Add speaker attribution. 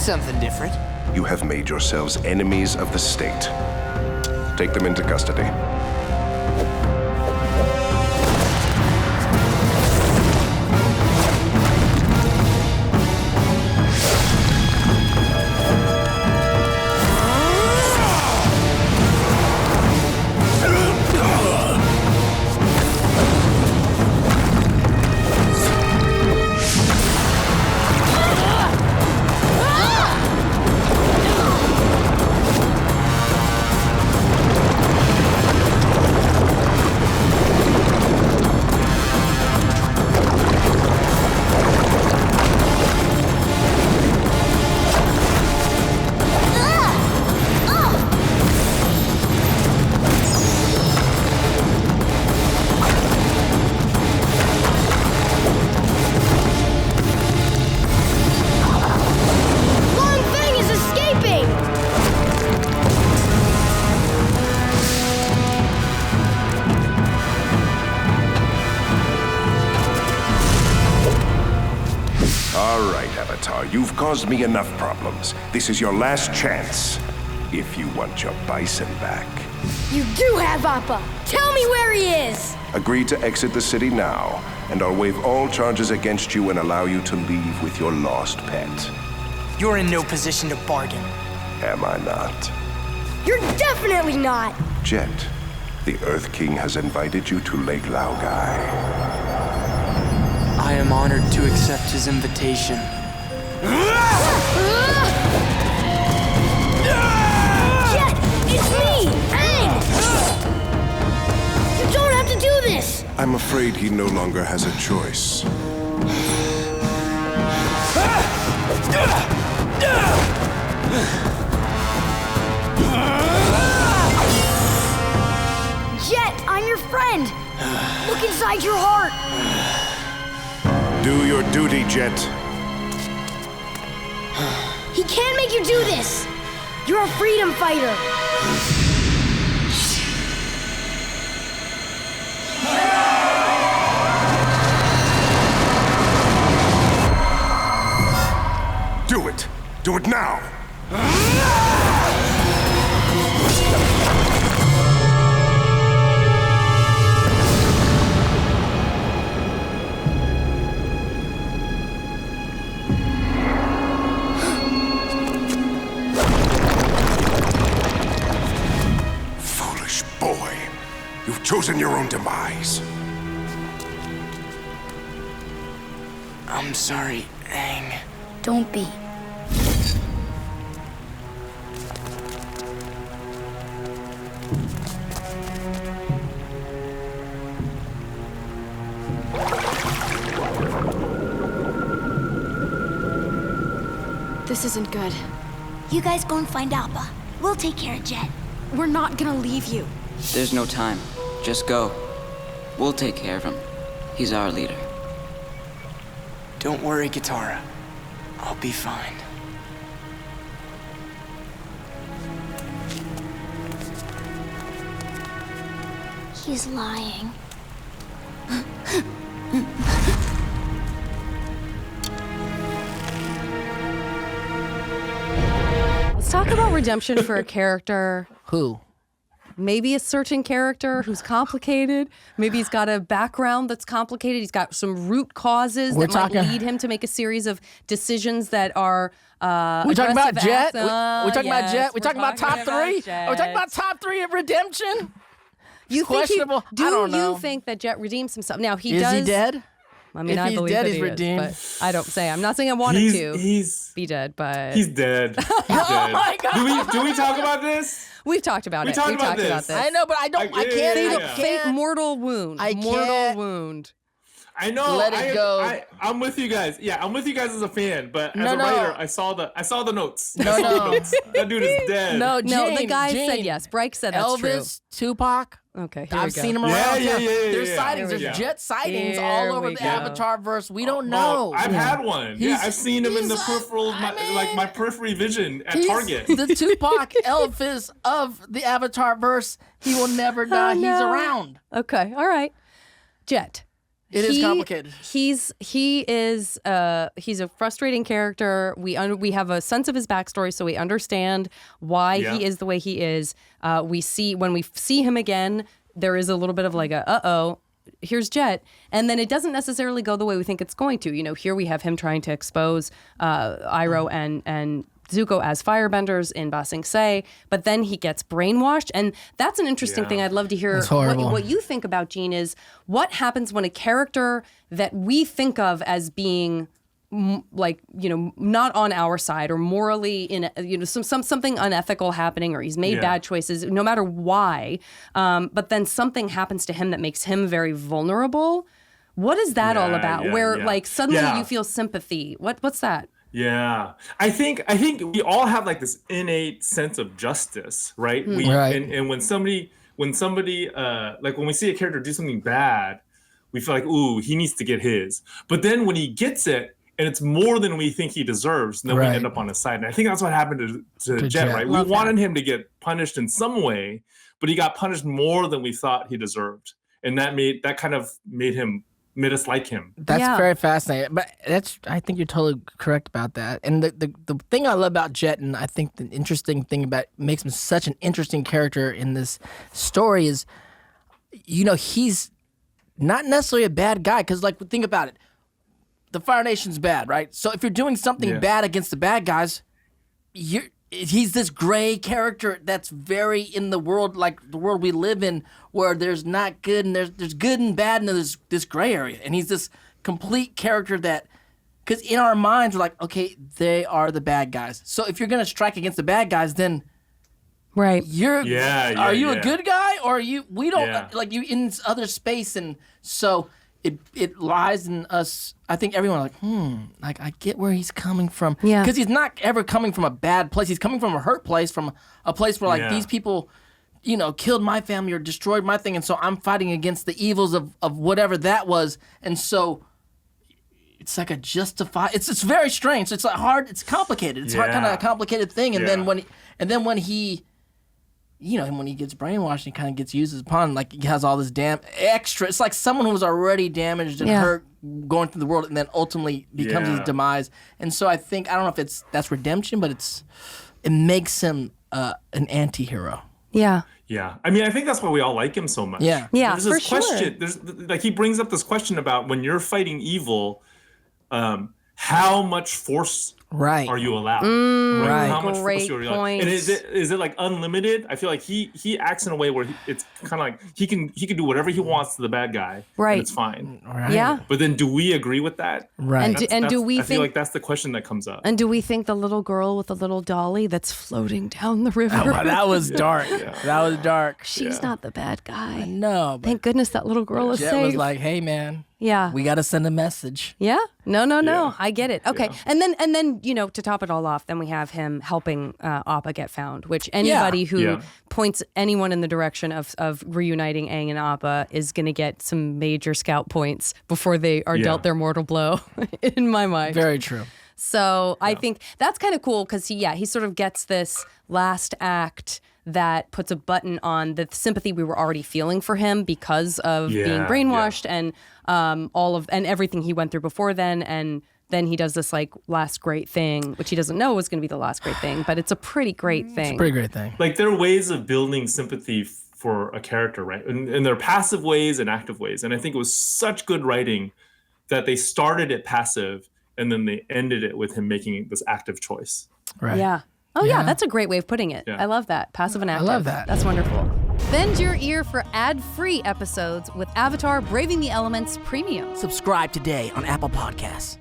Speaker 1: something different.
Speaker 2: You have made yourselves enemies of the state. Take them into custody. You've caused me enough problems. This is your last chance, if you want your bison back.
Speaker 3: You do have Appa! Tell me where he is!
Speaker 2: Agree to exit the city now, and I'll waive all charges against you and allow you to leave with your lost pet.
Speaker 1: You're in no position to bargain.
Speaker 2: Am I not?
Speaker 3: You're definitely not!
Speaker 2: Jet, the Earth King has invited you to Lake Laogai.
Speaker 1: I am honored to accept his invitation.
Speaker 3: Jet, it's me, Aang! You don't have to do this!
Speaker 2: I'm afraid he no longer has a choice.
Speaker 3: Jet, I'm your friend! Look inside your heart!
Speaker 2: Do your duty, Jet.
Speaker 3: He can't make you do this! You're a freedom fighter!
Speaker 2: Do it! Do it now! You've chosen your own demise.
Speaker 1: I'm sorry, Aang.
Speaker 3: Don't be.
Speaker 4: This isn't good.
Speaker 5: You guys go and find Appa. We'll take care of Jet.
Speaker 4: We're not gonna leave you.
Speaker 6: There's no time. Just go. We'll take care of him. He's our leader.
Speaker 1: Don't worry, Katara. I'll be fine.
Speaker 5: He's lying.
Speaker 7: Let's talk about redemption for a character.
Speaker 8: Who?
Speaker 7: Maybe a certain character who's complicated. Maybe he's got a background that's complicated. He's got some root causes that might lead him to make a series of decisions that are
Speaker 8: we talking about Jet? We talking about Jet? We
Speaker 7: we're
Speaker 8: talking about top three? Are we talking about top three of redemption?
Speaker 7: You think
Speaker 8: questionable?
Speaker 7: Do
Speaker 8: I don't know.
Speaker 7: you think that Jet redeems himself? Now he
Speaker 8: Is
Speaker 7: does.
Speaker 8: he dead?
Speaker 7: I mean,
Speaker 8: If
Speaker 7: I
Speaker 8: he's
Speaker 7: believe
Speaker 8: dead,
Speaker 7: that
Speaker 8: he's
Speaker 7: he
Speaker 8: redeemed.
Speaker 7: is, but I don't say. I'm not saying I want him to be dead, but
Speaker 9: he's dead. He's dead.
Speaker 8: Oh my God!
Speaker 9: Do we talk about this?
Speaker 7: We've talked about it.
Speaker 9: We've talked about this.
Speaker 8: I know, but I can't.
Speaker 7: Fate, mortal wound. Mortal wound.
Speaker 9: I know.
Speaker 8: Let it go.
Speaker 9: I'm with you guys. Yeah, I'm with you guys as a fan, but as a
Speaker 8: No.
Speaker 9: writer, I saw the notes.
Speaker 8: No.
Speaker 9: That dude is dead.
Speaker 8: No,
Speaker 7: the guy said yes. Bryke said that's true.
Speaker 8: Elvis, Tupac.
Speaker 7: Okay, here
Speaker 8: I've
Speaker 7: we go.
Speaker 8: seen them around.
Speaker 9: Yeah.
Speaker 8: There's sightings.
Speaker 9: Here we
Speaker 8: There's
Speaker 9: go.
Speaker 8: Jet sightings
Speaker 7: Here
Speaker 8: all over
Speaker 7: we
Speaker 8: the
Speaker 7: go.
Speaker 8: Avatarverse. We don't know.
Speaker 9: I've had one. Yeah, I've seen him in the
Speaker 8: he's
Speaker 9: peripheral, my periphery vision at
Speaker 8: He's
Speaker 9: Target.
Speaker 8: the Tupac Elvis of the Avatarverse. He will never die.
Speaker 7: Oh, no.
Speaker 8: He's around.
Speaker 7: Okay, all right. Jet.
Speaker 8: It is complicated.
Speaker 7: He's a frustrating character. We have a sense of his backstory, so we understand why he is the way he is. When we see him again, there is a little bit of like a here's Jet, and then it doesn't necessarily go the way we think it's going to. You know, here we have him trying to expose Iroh and Zuko as firebenders in Ba Sing Se, but then he gets brainwashed, and that's an interesting thing. I'd love to hear what you think about, Gene, is what happens when a character that we think of as being not on our side or morally in something unethical happening, or he's made bad choices, no matter why, but then something happens to him that makes him very vulnerable. What is that all about? Like suddenly you feel sympathy. What's that?
Speaker 9: Yeah, I think we all have like this innate sense of justice, right? And when somebody like when we see a character do something bad, we feel like, ooh, he needs to get his. But then when he gets it, and it's more than we think he deserves, then we end up on his side. And I think that's what happened to Jet, right? We wanted him to get punished in some way, but he got punished more than we thought he deserved, and that made us like him.
Speaker 8: That's very fascinating. But I think you're totally correct about that. And the thing I love about Jet, and I think the interesting thing about makes him such an interesting character in this story is, he's not necessarily a bad guy. Because think about it. The Fire Nation's bad, right? So if you're doing something bad against the bad guys, he's this gray character that's very in the world, like the world we live in, where there's not good and there's good and bad, and there's this gray area. And he's this complete character that, because in our minds, we're like, okay, they are the bad guys. So if you're going to strike against the bad guys, then are you a good guy, or we don't like you in this other space? And so it lies in us. I think everyone like I get where he's coming from. Yeah. Because he's not ever coming from a bad place. He's coming from a hurt place, from a place where these people, killed my family or destroyed my thing, and so I'm fighting against the evils of whatever that was. And so it's like it's very strange. It's like hard. It's complicated. It's kind of a complicated thing. And then when he. When he gets brainwashed, he kind of gets used as a pawn. Like he has all this extra. It's like someone who was already damaged and hurt going through the world, and then ultimately becomes his demise. And so I don't know if that's redemption, but it makes him an anti-hero.
Speaker 7: Yeah.
Speaker 9: Yeah. I mean, I think that's why we all like him so much.
Speaker 7: Yeah. Yeah.
Speaker 9: There's this question. There's he brings up this question about when you're fighting evil, how much force are you allowed? How much force are you allowed? And is it like unlimited? I feel like he acts in a way where it's kind of like he can do whatever he wants to the bad guy, and it's fine.
Speaker 7: Right. Yeah.
Speaker 9: But then, do we agree with that?
Speaker 7: Right. And do we
Speaker 9: I feel like that's the question that comes up.
Speaker 7: And do we think the little girl with the little dolly that's floating down the river?
Speaker 8: Oh, that was dark. That was dark.
Speaker 7: She's not the bad guy.
Speaker 8: No.
Speaker 7: Thank goodness that little girl is
Speaker 8: Jet
Speaker 7: safe.
Speaker 8: was like, hey man.
Speaker 7: Yeah.
Speaker 8: We got to send a message.
Speaker 7: Yeah. No. I get it. Okay. Yeah. And then to top it all off, then we have him helping Appa get found, which anybody who points anyone in the direction of reuniting Aang and Appa is going to get some major scout points before they are dealt their mortal blow, in my mind.
Speaker 8: Very true.
Speaker 7: So I think that's kind of cool because he sort of gets this last act that puts a button on the sympathy we were already feeling for him because of being brainwashed and and everything he went through before then. And then he does this like last great thing, which he doesn't know was going to be the last great thing, but it's a pretty great thing.
Speaker 8: It's a pretty great thing.
Speaker 9: Like there are ways of building sympathy for a character, right? And there are passive ways and active ways. And I think it was such good writing that they started it passive and then they ended it with him making this active choice.
Speaker 8: Right.
Speaker 7: Yeah. Oh, yeah, that's a great way of putting it. Yeah. I love that. Passive and active.
Speaker 8: I love that.
Speaker 7: That's wonderful. Bend your ear for ad-free episodes with Avatar Braving the Elements Premium.
Speaker 8: Subscribe today on Apple Podcasts.